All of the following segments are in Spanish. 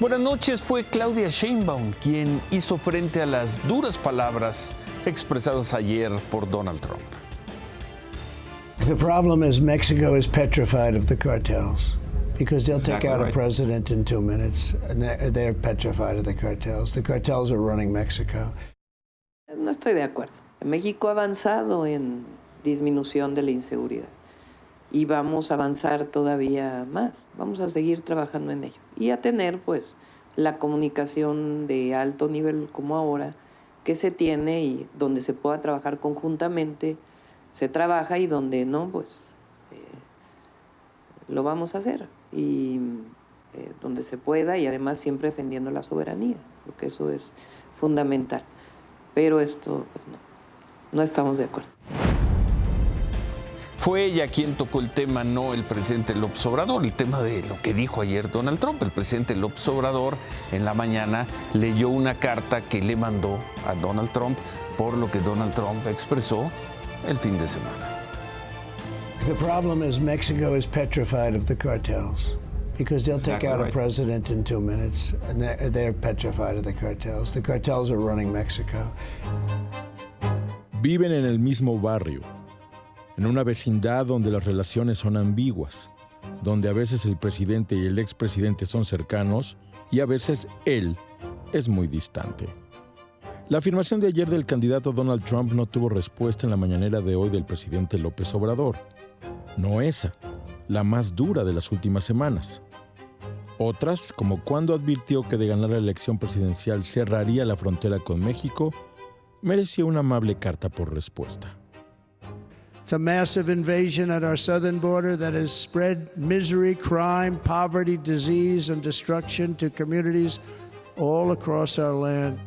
buenas noches. Fue Claudia Sheinbaum quien hizo frente a las duras palabras expresadas ayer por Donald Trump. The problem is Mexico is petrified of the cartels because they'll take out a president in 2 minutes and they're petrified of the cartels. The cartels are running Mexico. No estoy de acuerdo. México ha avanzado en disminución de la inseguridad y vamos a avanzar todavía más. Vamos a seguir trabajando en ello y a tener pues la comunicación de alto nivel como ahora que se tiene y donde se pueda trabajar conjuntamente se trabaja y donde no pues lo vamos a hacer y donde se pueda y además siempre defendiendo la soberanía porque eso es fundamental, pero esto pues no estamos de acuerdo. Fue ella quien tocó el tema, no el presidente López Obrador, el tema de lo que dijo ayer Donald Trump. El presidente López Obrador en la mañana leyó una carta que le mandó a Donald Trump por lo que Donald Trump expresó el fin de semana. The problem is Mexico is petrified of the cartels because they'll take out a president in 2 minutes and they're petrified of the cartels. The cartels are running Mexico. Viven en el mismo barrio, en una vecindad donde las relaciones son ambiguas, donde a veces el presidente y el expresidente son cercanos y a veces él es muy distante. La afirmación de ayer del candidato Donald Trump no tuvo respuesta en la mañanera de hoy del presidente López Obrador. No esa, la más dura de las últimas semanas. Otras, como cuando advirtió que de ganar la elección presidencial cerraría la frontera con México, mereció una amable carta por respuesta. It's a massive invasion at our southern border that has spread misery, crime, poverty, disease, and destruction to communities all across our land.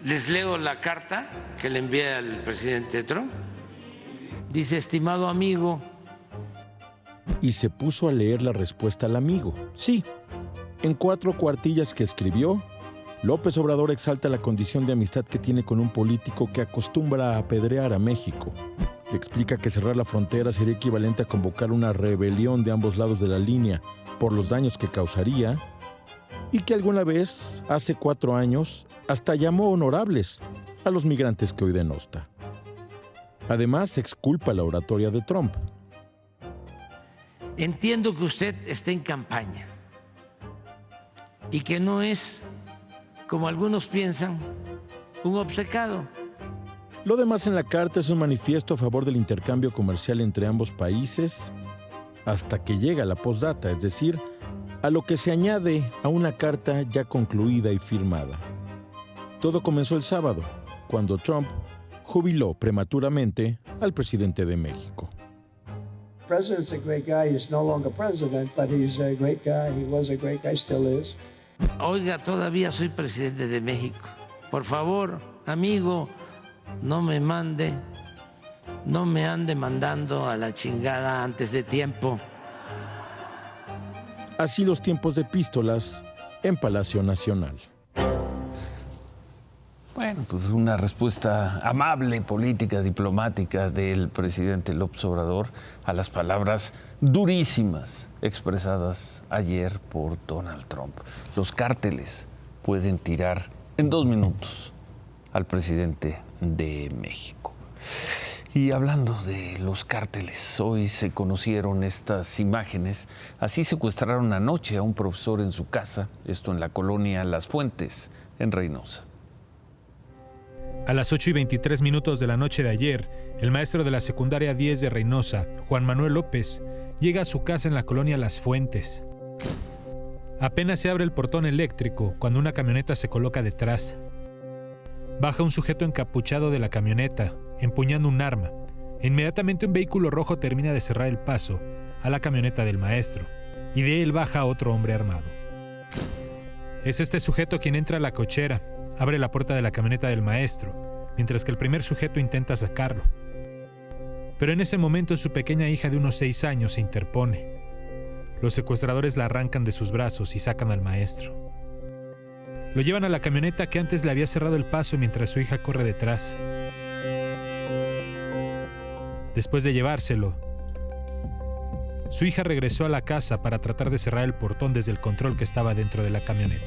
Les leo la carta que le envié al presidente Trump. Dice, estimado amigo. Y se puso a leer la respuesta al amigo. Sí, en 4 cuartillas que escribió, López Obrador exalta la condición de amistad que tiene con un político que acostumbra a apedrear a México. Le explica que cerrar la frontera sería equivalente a convocar una rebelión de ambos lados de la línea por los daños que causaría y que alguna vez, hace 4 años, hasta llamó honorables a los migrantes que hoy denosta. Además, exculpa la oratoria de Trump. Entiendo que usted está en campaña y que no es, como algunos piensan, un obcecado. Lo demás en la carta es un manifiesto a favor del intercambio comercial entre ambos países hasta que llega la postdata, es decir, a lo que se añade a una carta ya concluida y firmada. Todo comenzó el sábado, cuando Trump jubiló prematuramente al presidente de México. The president's a great guy. He's no longer president, but he's a great guy. He was a great guy, still is. Oiga, todavía soy presidente de México. Por favor, amigo, no me ande mandando a la chingada antes de tiempo. Así los tiempos de epístolas en Palacio Nacional. Bueno, pues una respuesta amable, política, diplomática del presidente López Obrador a las palabras durísimas expresadas ayer por Donald Trump. Los cárteles pueden tirar en 2 minutos al presidente de México. Y hablando de los cárteles, hoy se conocieron estas imágenes. Así secuestraron anoche a un profesor en su casa, esto en la colonia Las Fuentes, en Reynosa. A las 8:23 de la noche de ayer, el maestro de la secundaria 10 de Reynosa, Juan Manuel López, llega a su casa en la colonia Las Fuentes. Apenas se abre el portón eléctrico cuando una camioneta se coloca detrás. Baja un sujeto encapuchado de la camioneta, empuñando un arma. Inmediatamente un vehículo rojo termina de cerrar el paso a la camioneta del maestro, y de él baja otro hombre armado. Es este sujeto quien entra a la cochera, abre la puerta de la camioneta del maestro, mientras que el primer sujeto intenta sacarlo. Pero en ese momento su pequeña hija de unos 6 años se interpone. Los secuestradores la arrancan de sus brazos y sacan al maestro. Lo llevan a la camioneta que antes le había cerrado el paso mientras su hija corre detrás. Después de llevárselo, su hija regresó a la casa para tratar de cerrar el portón desde el control que estaba dentro de la camioneta.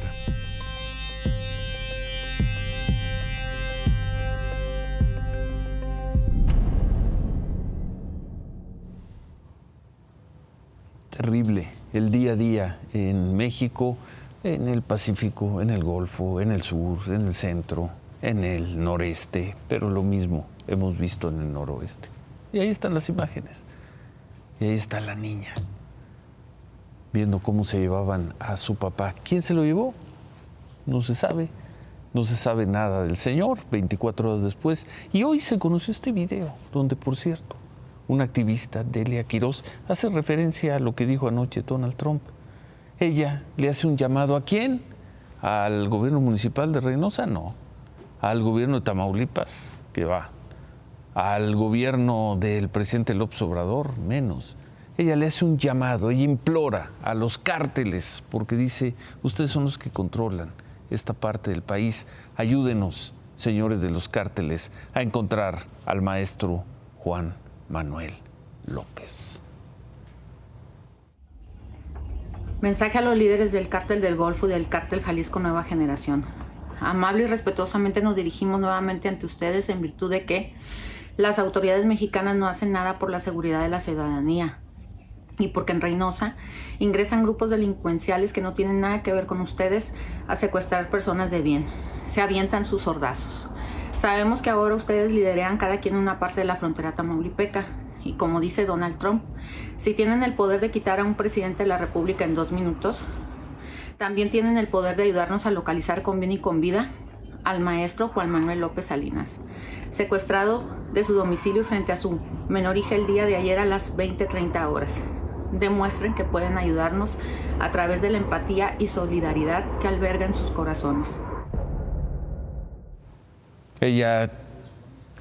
Terrible el día a día en México, en el Pacífico, en el Golfo, en el sur, en el centro, en el noreste, pero lo mismo hemos visto en el noroeste. Y ahí están las imágenes. Y ahí está la niña, viendo cómo se llevaban a su papá. ¿Quién se lo llevó? No se sabe. No se sabe nada del señor, 24 horas después. Y hoy se conoció este video, donde, por cierto, una activista, Delia Quiroz, hace referencia a lo que dijo anoche Donald Trump. Ella le hace un llamado ¿a quién? ¿Al gobierno municipal de Reynosa? No. ¿Al gobierno de Tamaulipas? Que va. ¿Al gobierno del presidente López Obrador? Menos. Ella le hace un llamado, ella implora a los cárteles, porque dice, ustedes son los que controlan esta parte del país. Ayúdenos, señores de los cárteles, a encontrar al maestro Juan Manuel López. Mensaje a los líderes del Cártel del Golfo y del Cártel Jalisco Nueva Generación. Amable y respetuosamente nos dirigimos nuevamente ante ustedes en virtud de que las autoridades mexicanas no hacen nada por la seguridad de la ciudadanía y porque en Reynosa ingresan grupos delincuenciales que no tienen nada que ver con ustedes a secuestrar personas de bien. Se avientan sus sordazos. Sabemos que ahora ustedes liderean cada quien una parte de la frontera tamaulipeca. Y como dice Donald Trump, si tienen el poder de quitar a un presidente de la República en 2 minutos, también tienen el poder de ayudarnos a localizar con bien y con vida al maestro Juan Manuel López Salinas, secuestrado de su domicilio frente a su menor hija el día de ayer a las 20:30 horas. Demuestren que pueden ayudarnos a través de la empatía y solidaridad que alberga en sus corazones. Ella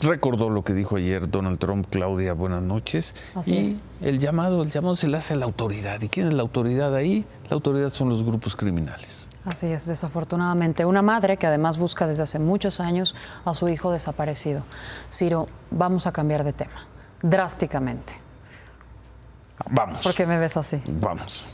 recordó lo que dijo ayer Donald Trump. Claudia, buenas noches. Así es. El llamado se le hace a la autoridad. ¿Y quién es la autoridad ahí? La autoridad son los grupos criminales. Así es, desafortunadamente. Una madre que además busca desde hace muchos años a su hijo desaparecido. Ciro, vamos a cambiar de tema, drásticamente. Vamos. ¿Por qué me ves así? Vamos.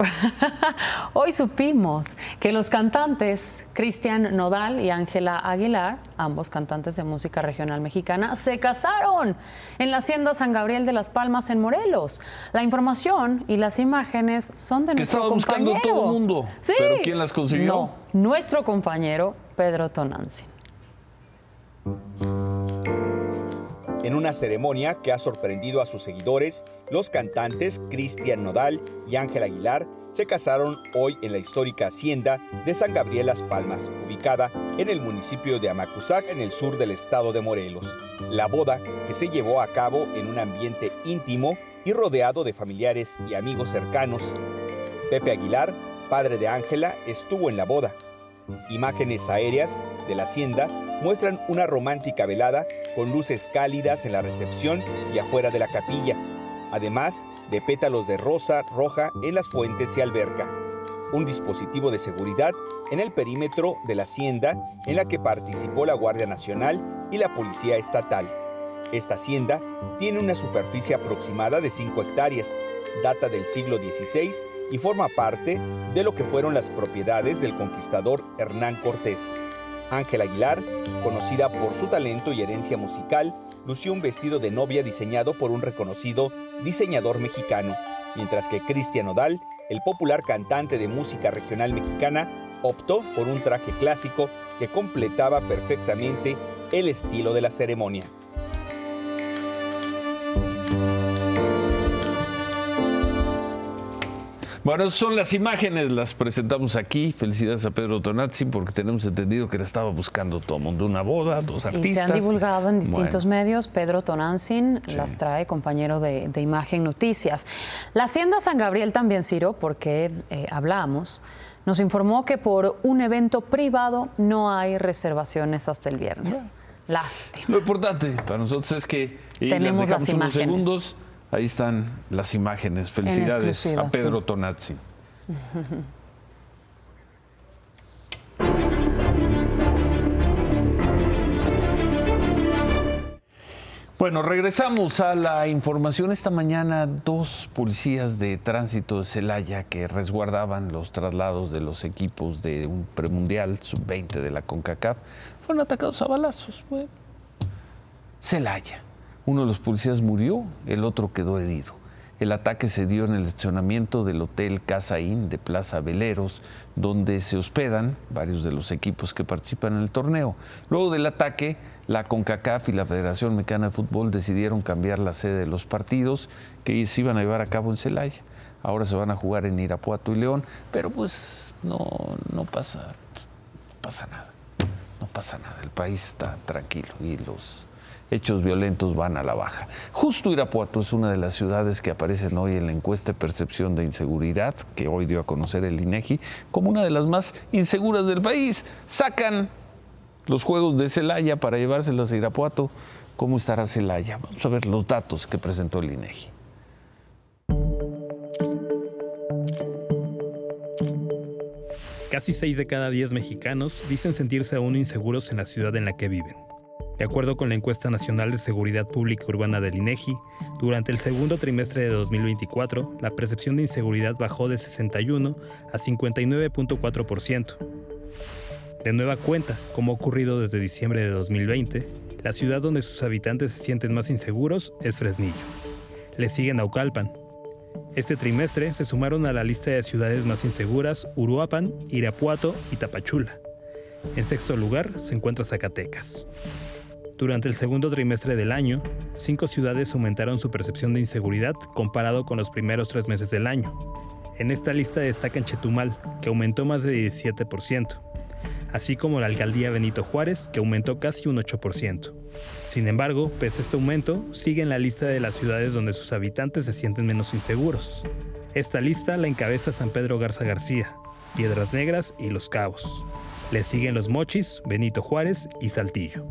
Hoy supimos que los cantantes Cristian Nodal y Ángela Aguilar, ambos cantantes de música regional mexicana, se casaron en la Hacienda San Gabriel de las Palmas en Morelos. La información y las imágenes son de nuestro compañero. Que estaba buscando todo el mundo. Sí. ¿Pero quién las consiguió? No, nuestro compañero Pedro Tonantzin. En una ceremonia que ha sorprendido a sus seguidores, los cantantes Cristian Nodal y Ángela Aguilar se casaron hoy en la histórica hacienda de San Gabriel Las Palmas, ubicada en el municipio de Amacuzac, en el sur del estado de Morelos. La boda, que se llevó a cabo en un ambiente íntimo y rodeado de familiares y amigos cercanos. Pepe Aguilar, padre de Ángela, estuvo en la boda. Imágenes aéreas de la hacienda muestran una romántica velada con luces cálidas en la recepción y afuera de la capilla, además de pétalos de rosa roja en las fuentes y alberca. Un dispositivo de seguridad en el perímetro de la hacienda en la que participó la Guardia Nacional y la Policía Estatal. Esta hacienda tiene una superficie aproximada de 5 hectáreas, data del siglo XVI y forma parte de lo que fueron las propiedades del conquistador Hernán Cortés. Ángela Aguilar, conocida por su talento y herencia musical, lució un vestido de novia diseñado por un reconocido diseñador mexicano, mientras que Cristian Nodal, el popular cantante de música regional mexicana, optó por un traje clásico que completaba perfectamente el estilo de la ceremonia. Bueno, son las imágenes, las presentamos aquí. Felicidades a Pedro Tonantzin porque tenemos entendido que le estaba buscando todo el mundo una boda, 2 artistas. Y se han divulgado en distintos medios. Pedro Tonantzin las trae, compañero de Imagen Noticias. La Hacienda San Gabriel también, Ciro, porque hablamos, nos informó que por un evento privado no hay reservaciones hasta el viernes. Lástima. Lo importante para nosotros es que tenemos las dejamos las unos imágenes. Segundos. Ahí están las imágenes. Felicidades a Pedro Tonantzin. Bueno, regresamos a la información. Esta mañana 2 policías de tránsito de Celaya que resguardaban los traslados de los equipos de un premundial sub-20 de la CONCACAF fueron atacados a balazos. Bueno, Celaya. Uno de los policías murió, el otro quedó herido. El ataque se dio en el estacionamiento del Hotel Casa Inn de Plaza Veleros, donde se hospedan varios de los equipos que participan en el torneo. Luego del ataque, la CONCACAF y la Federación Mexicana de Fútbol decidieron cambiar la sede de los partidos que se iban a llevar a cabo en Celaya. Ahora se van a jugar en Irapuato y León, pero pues no pasa nada. No pasa nada, el país está tranquilo y los hechos violentos van a la baja. Justo Irapuato es una de las ciudades que aparecen hoy en la encuesta de percepción de inseguridad que hoy dio a conocer el INEGI como una de las más inseguras del país. Sacan los juegos de Celaya para llevárselas a Irapuato. ¿Cómo estará Celaya? Vamos a ver los datos que presentó el INEGI. Casi 6 de cada 10 mexicanos dicen sentirse aún inseguros en la ciudad en la que viven. De acuerdo con la Encuesta Nacional de Seguridad Pública Urbana del INEGI, durante el segundo trimestre de 2024, la percepción de inseguridad bajó de 61 a 59.4%. De nueva cuenta, como ha ocurrido desde diciembre de 2020, la ciudad donde sus habitantes se sienten más inseguros es Fresnillo. Le sigue Naucalpan. Este trimestre se sumaron a la lista de ciudades más inseguras Uruapan, Irapuato y Tapachula. En sexto lugar se encuentra Zacatecas. Durante el segundo trimestre del año, 5 ciudades aumentaron su percepción de inseguridad comparado con los primeros 3 meses del año. En esta lista destacan Chetumal, que aumentó más de 17%, así como la alcaldía Benito Juárez, que aumentó casi un 8%. Sin embargo, pese a este aumento, sigue en la lista de las ciudades donde sus habitantes se sienten menos inseguros. Esta lista la encabeza San Pedro Garza García, Piedras Negras y Los Cabos. Le siguen Los Mochis, Benito Juárez y Saltillo.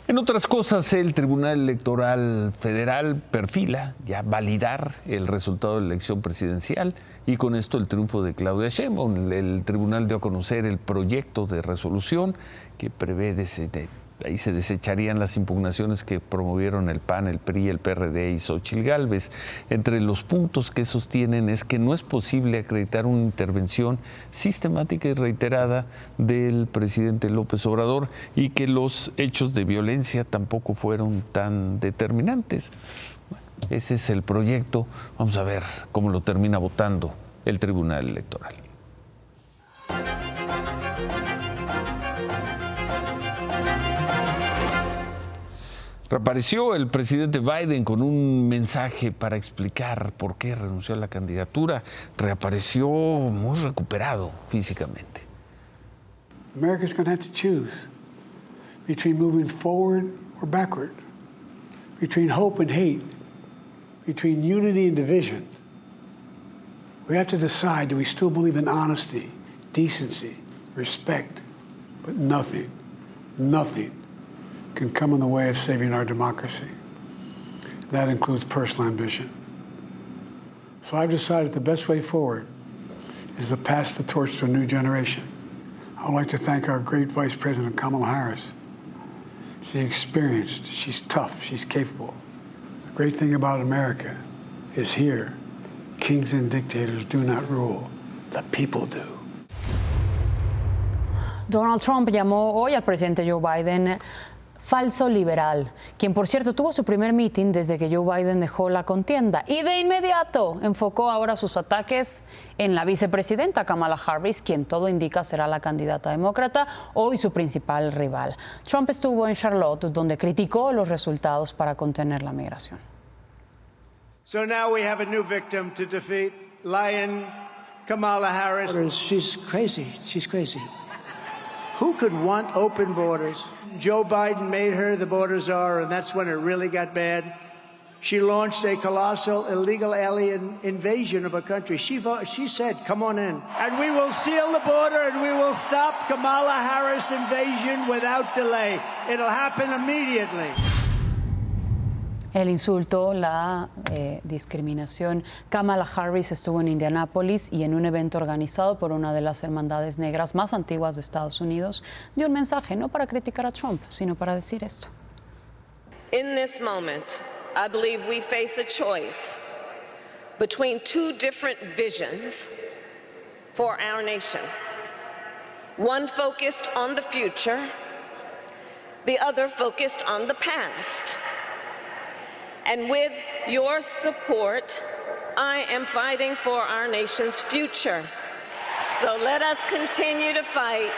En otras cosas, el Tribunal Electoral Federal perfila ya validar el resultado de la elección presidencial y con esto el triunfo de Claudia Sheinbaum. El tribunal dio a conocer el proyecto de resolución que prevé ahí se desecharían las impugnaciones que promovieron el PAN, el PRI, el PRD y Xóchitl Gálvez. Entre los puntos que sostienen es que no es posible acreditar una intervención sistemática y reiterada del presidente López Obrador y que los hechos de violencia tampoco fueron tan determinantes. Bueno, ese es el proyecto. Vamos a ver cómo lo termina votando el Tribunal Electoral. Reapareció el presidente Biden con un mensaje para explicar por qué renunció a la candidatura. Reapareció muy recuperado físicamente. America's going to have to choose between moving forward or backward, between hope and hate, between unity and division. We have to decide, do we still believe in honesty, decency, respect? But nothing can come in the way of saving our democracy. That includes personal ambition. So I've decided the best way forward is to pass the torch to a new generation. I would like to thank our great Vice President Kamala Harris. She's experienced, she's tough, she's capable. The great thing about America is here, kings and dictators do not rule, the people do. Donald Trump llamó hoy al presidente Joe Biden falso liberal, quien por cierto tuvo su primer mitin desde que Joe Biden dejó la contienda y de inmediato enfocó ahora sus ataques en la vicepresidenta Kamala Harris, quien todo indica será la candidata demócrata, hoy su principal rival. Trump estuvo en Charlotte, donde criticó los resultados para contener la migración. So now we have a new victim to defeat, Lion Kamala Harris. She's crazy. She's crazy. Who could want open borders? Joe Biden made her the border czar, and that's when it really got bad. She launched a colossal illegal alien invasion of a country. She said, come on in. And we will seal the border and we will stop Kamala Harris invasion without delay. It'll happen immediately. El insulto, la discriminación. Kamala Harris estuvo en Indianápolis y en un evento organizado por una de las hermandades negras más antiguas de Estados Unidos dio un mensaje, no para criticar a Trump, sino para decir esto. In this moment, I believe we face a choice between two different visions for our nation. One focused on the future, the other focused on the past. And with your support, I am fighting for our nation's future. So let us continue to fight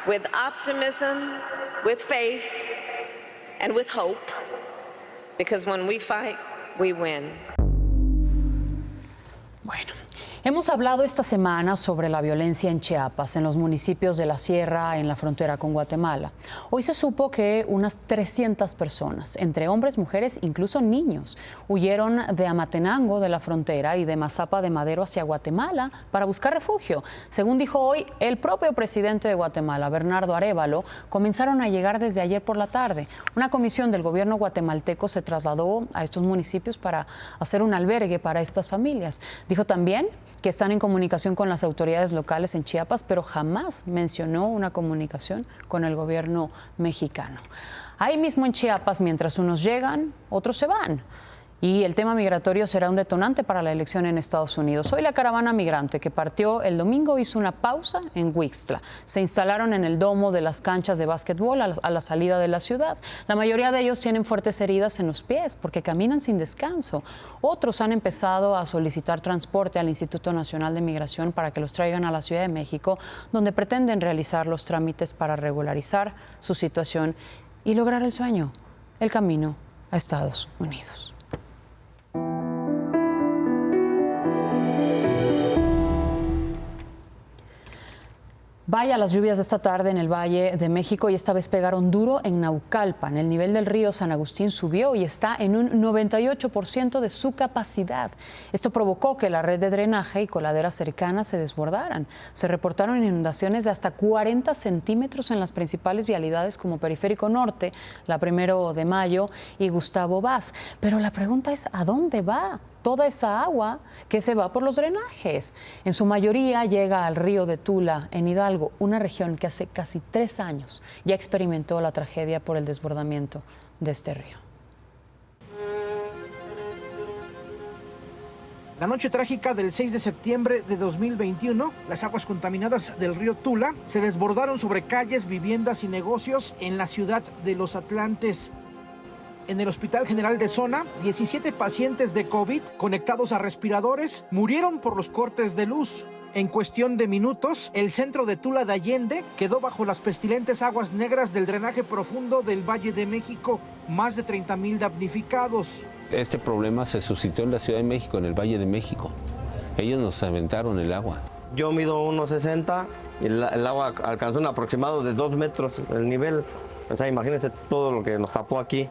with optimism, with faith, and with hope, because when we fight, we win. Bueno, hemos hablado esta semana sobre la violencia en Chiapas, en los municipios de la Sierra, en la frontera con Guatemala. Hoy se supo que unas 300 personas, entre hombres, mujeres, incluso niños, huyeron de Amatenango, de la frontera, y de Mazapa de Madero hacia Guatemala para buscar refugio. Según dijo hoy el propio presidente de Guatemala, Bernardo Arévalo, comenzaron a llegar desde ayer por la tarde. Una comisión del gobierno guatemalteco se trasladó a estos municipios para hacer un albergue para estas familias. Dijo también que están en comunicación con las autoridades locales en Chiapas, pero jamás mencionó una comunicación con el gobierno mexicano. Ahí mismo en Chiapas, mientras unos llegan, otros se van. Y el tema migratorio será un detonante para la elección en Estados Unidos. Hoy la caravana migrante que partió el domingo hizo una pausa en Huixtla. Se instalaron en el domo de las canchas de básquetbol a la salida de la ciudad. La mayoría de ellos tienen fuertes heridas en los pies porque caminan sin descanso. Otros han empezado a solicitar transporte al Instituto Nacional de Migración para que los traigan a la Ciudad de México, donde pretenden realizar los trámites para regularizar su situación y lograr el sueño, el camino a Estados Unidos. Vaya las lluvias de esta tarde en el Valle de México y esta vez pegaron duro en Naucalpan. El nivel del río San Agustín subió y está en un 98% de su capacidad. Esto provocó que la red de drenaje y coladeras cercanas se desbordaran. Se reportaron inundaciones de hasta 40 centímetros en las principales vialidades como Periférico Norte, la 1 de Mayo y Gustavo Vaz. Pero la pregunta es, ¿a dónde va toda esa agua que se va por los drenajes? En su mayoría llega al río de Tula, en Hidalgo, una región que hace casi 3 años ya experimentó la tragedia por el desbordamiento de este río. La noche trágica del 6 de septiembre de 2021, las aguas contaminadas del río Tula se desbordaron sobre calles, viviendas y negocios en la ciudad de Los Atlantes. En el Hospital General de Zona, 17 pacientes de COVID conectados a respiradores murieron por los cortes de luz. En cuestión de minutos, el centro de Tula de Allende quedó bajo las pestilentes aguas negras del drenaje profundo del Valle de México. Más de 30,000 damnificados. Este problema se suscitó en la Ciudad de México, en el Valle de México. Ellos nos aventaron el agua. Yo mido 1.60 y el agua alcanzó un aproximado de 2 metros el nivel. O sea, imagínense todo lo que nos tapó aquí.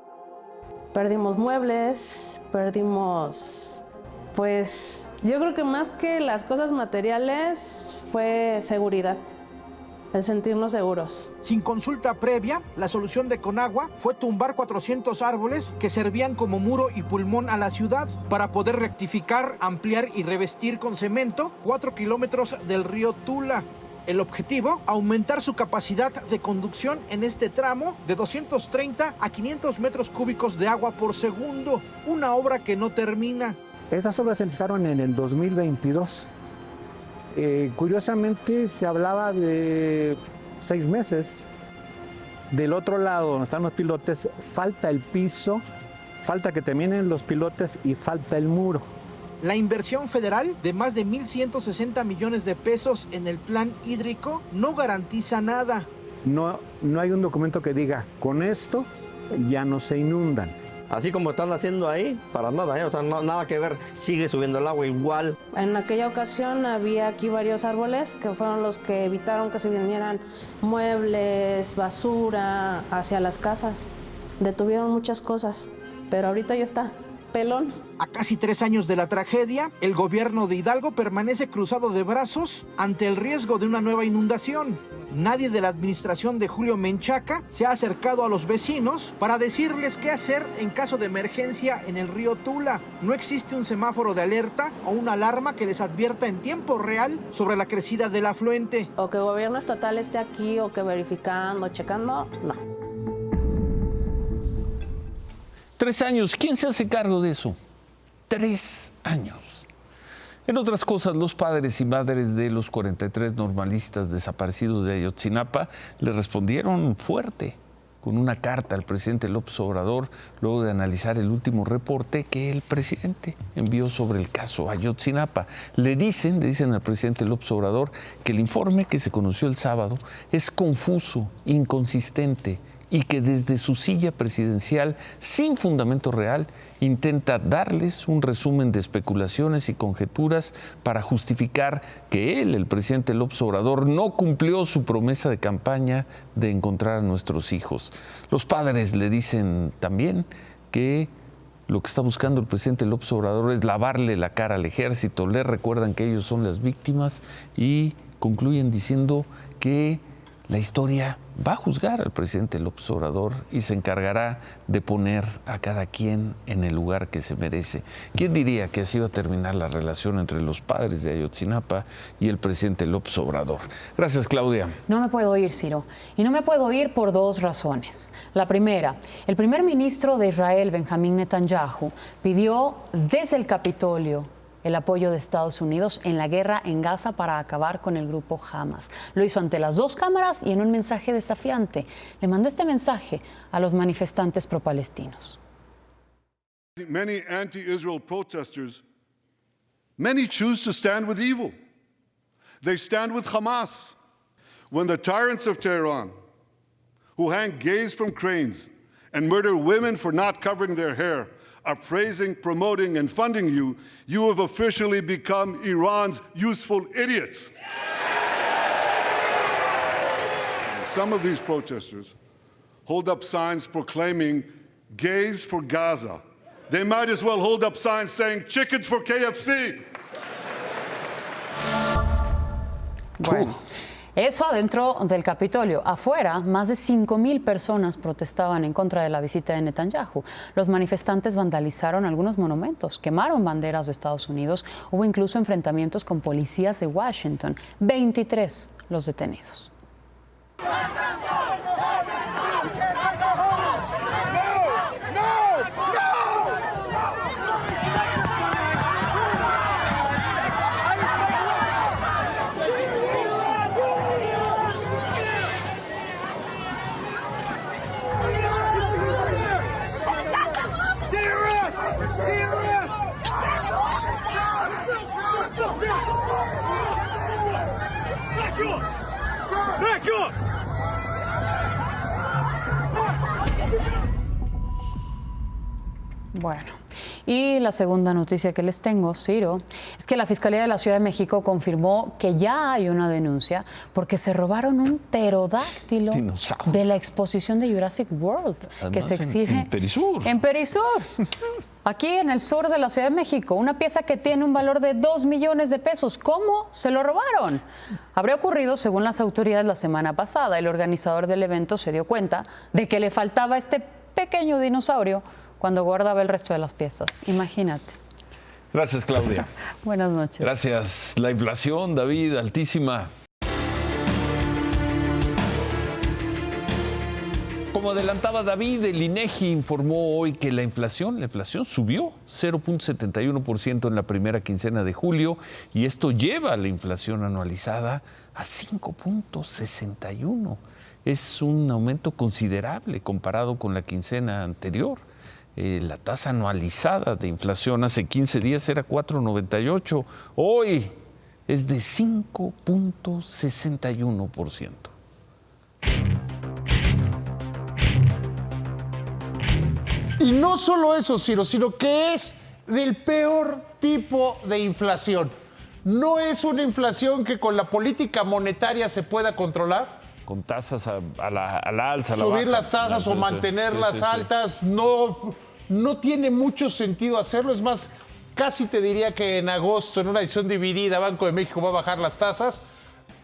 Perdimos muebles, perdimos, pues yo creo que más que las cosas materiales fue seguridad, el sentirnos seguros. Sin consulta previa, la solución de Conagua fue tumbar 400 árboles que servían como muro y pulmón a la ciudad para poder rectificar, ampliar y revestir con cemento 4 kilómetros del río Tula. El objetivo, aumentar su capacidad de conducción en este tramo de 230 a 500 metros cúbicos de agua por segundo, una obra que no termina. Estas obras empezaron en el 2022. Curiosamente se hablaba de 6 meses. Del otro lado, donde están los pilotes, falta el piso, falta que terminen los pilotes y falta el muro. La inversión federal de más de 1,160 millones de pesos en el plan hídrico no garantiza nada. No hay un documento que diga, con esto ya no se inundan. Así como están haciendo ahí, para nada, o sea, nada que ver, sigue subiendo el agua igual. En aquella ocasión había aquí varios árboles que fueron los que evitaron que se vinieran muebles, basura hacia las casas. Detuvieron muchas cosas, pero ahorita ya está. Pelón. A casi 3 años de la tragedia, el gobierno de Hidalgo permanece cruzado de brazos ante el riesgo de una nueva inundación. Nadie de la administración de Julio Menchaca se ha acercado a los vecinos para decirles qué hacer en caso de emergencia en el río Tula. No existe un semáforo de alerta o una alarma que les advierta en tiempo real sobre la crecida del afluente. O que el gobierno estatal esté aquí o que verificando, checando, no. 3 años. ¿Quién se hace cargo de eso? 3 años. En otras cosas, los padres y madres de los 43 normalistas desaparecidos de Ayotzinapa le respondieron fuerte con una carta al presidente López Obrador luego de analizar el último reporte que el presidente envió sobre el caso Ayotzinapa. Le dicen al presidente López Obrador que el informe que se conoció el sábado es confuso, inconsistente y que desde su silla presidencial, sin fundamento real, intenta darles un resumen de especulaciones y conjeturas para justificar que él, el presidente López Obrador, no cumplió su promesa de campaña de encontrar a nuestros hijos. Los padres le dicen también que lo que está buscando el presidente López Obrador es lavarle la cara al ejército. Le recuerdan que ellos son las víctimas y concluyen diciendo que la historia va a juzgar al presidente López Obrador y se encargará de poner a cada quien en el lugar que se merece. ¿Quién diría que así va a terminar la relación entre los padres de Ayotzinapa y el presidente López Obrador? Gracias, Claudia. No me puedo ir, Ciro. Y no me puedo ir por 2 razones. La primera, el primer ministro de Israel, Benjamín Netanyahu, pidió desde el Capitolio el apoyo de Estados Unidos en la guerra en Gaza para acabar con el grupo Hamas. Lo hizo ante las 2 cámaras y en un mensaje desafiante. Le mandó este mensaje a los manifestantes pro-palestinos. Many anti-Israel protesters, many choose to stand with evil. They stand with Hamas. When the tyrants of Tehran, who hang gays from cranes and murder women for not covering their hair, are praising, promoting, and funding you, you have officially become Iran's useful idiots. Some of these protesters hold up signs proclaiming gays for Gaza. They might as well hold up signs saying chickens for KFC. Bueno. Eso adentro del Capitolio. Afuera, más de 5,000 personas protestaban en contra de la visita de Netanyahu. Los manifestantes vandalizaron algunos monumentos, quemaron banderas de Estados Unidos. Hubo incluso enfrentamientos con policías de Washington. 23 los detenidos. Bueno, y la segunda noticia que les tengo, Ciro, es que la Fiscalía de la Ciudad de México confirmó que ya hay una denuncia porque se robaron un pterodáctilo de la exposición de Jurassic World. Además, que se exhibe en Perisur. En Perisur, aquí en el sur de la Ciudad de México, una pieza que tiene un valor de 2 millones de pesos. ¿Cómo se lo robaron? Habría ocurrido, según las autoridades, la semana pasada. El organizador del evento se dio cuenta de que le faltaba este pequeño dinosaurio cuando guardaba el resto de las piezas. Imagínate. Gracias, Claudia. Buenas noches. Gracias. La inflación, David, altísima. Como adelantaba David, el INEGI informó hoy que la inflación subió 0.71% en la primera quincena de julio y esto lleva a la inflación anualizada a 5.61%. Es un aumento considerable comparado con la quincena anterior. La tasa anualizada de inflación hace 15 días era 4.98, hoy es de 5.61%. Y no solo eso, Ciro, sino que es del peor tipo de inflación. No es una inflación que con la política monetaria se pueda controlar. Con tasas a la alza, a la subir baja, las tasas o mantenerlas altas, no tiene mucho sentido hacerlo. Es más, casi te diría que en agosto, en una edición dividida, Banco de México va a bajar las tasas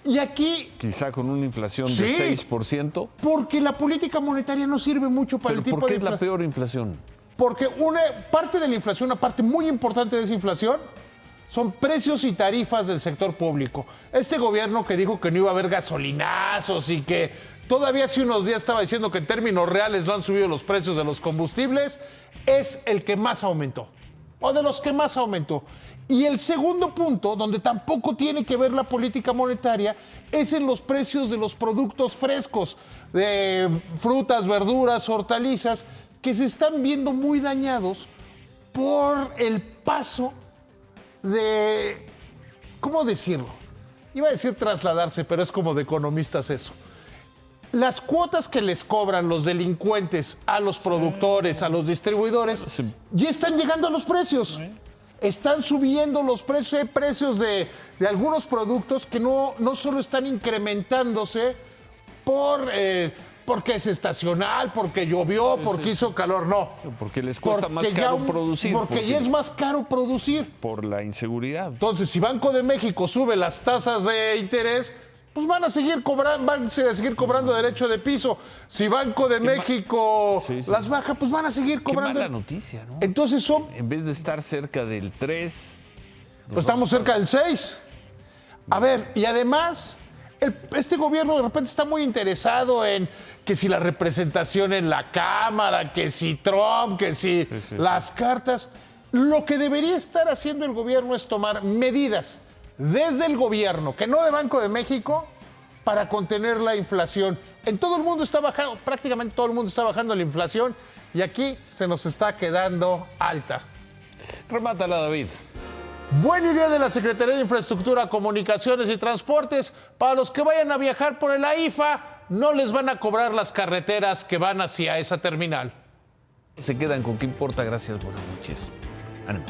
Y aquí... Quizá con una inflación Sí, de 6%. Porque la política monetaria no sirve mucho para ¿Pero el tipo por qué de es la peor inflación? Porque una parte de la inflación, una parte muy importante de esa inflación, son precios y tarifas del sector público. Este gobierno que dijo que no iba a haber gasolinazos y que todavía hace unos días estaba diciendo que en términos reales no han subido los precios de los combustibles, es el que más aumentó. O de los que más aumentó. Y el segundo punto, donde tampoco tiene que ver la política monetaria, es en los precios de los productos frescos, de frutas, verduras, hortalizas, que se están viendo muy dañados por el paso de, ¿cómo decirlo? Iba a decir trasladarse, pero es como de economistas eso. Las cuotas que les cobran los delincuentes a los productores, a los distribuidores, ya están llegando a los precios. Están subiendo los precios. Hay precios de algunos productos que no solo están incrementándose porque es estacional, porque llovió, porque hizo calor, no. Porque les cuesta más caro producir. Porque ya es más caro producir. Por la inseguridad. Entonces, si Banco de México sube las tasas de interés, pues van a seguir cobrando derecho de piso. Si Banco de México las baja, pues van a seguir cobrando. Qué mala noticia, ¿no? Entonces en vez de estar cerca del 3... Pues estamos cerca del 6. A ver, y además, este gobierno de repente está muy interesado en que si la representación en la Cámara, que si Trump, que si las cartas. Lo que debería estar haciendo el gobierno es tomar medidas desde el gobierno, que no de Banco de México, para contener la inflación. En todo el mundo está bajando, prácticamente todo el mundo está bajando la inflación y aquí se nos está quedando alta. Remátala, David. Buena idea de la Secretaría de Infraestructura, Comunicaciones y Transportes. Para los que vayan a viajar por el AIFA, no les van a cobrar las carreteras que van hacia esa terminal. Se quedan con qué importa. Gracias, buenas noches. Ánimo.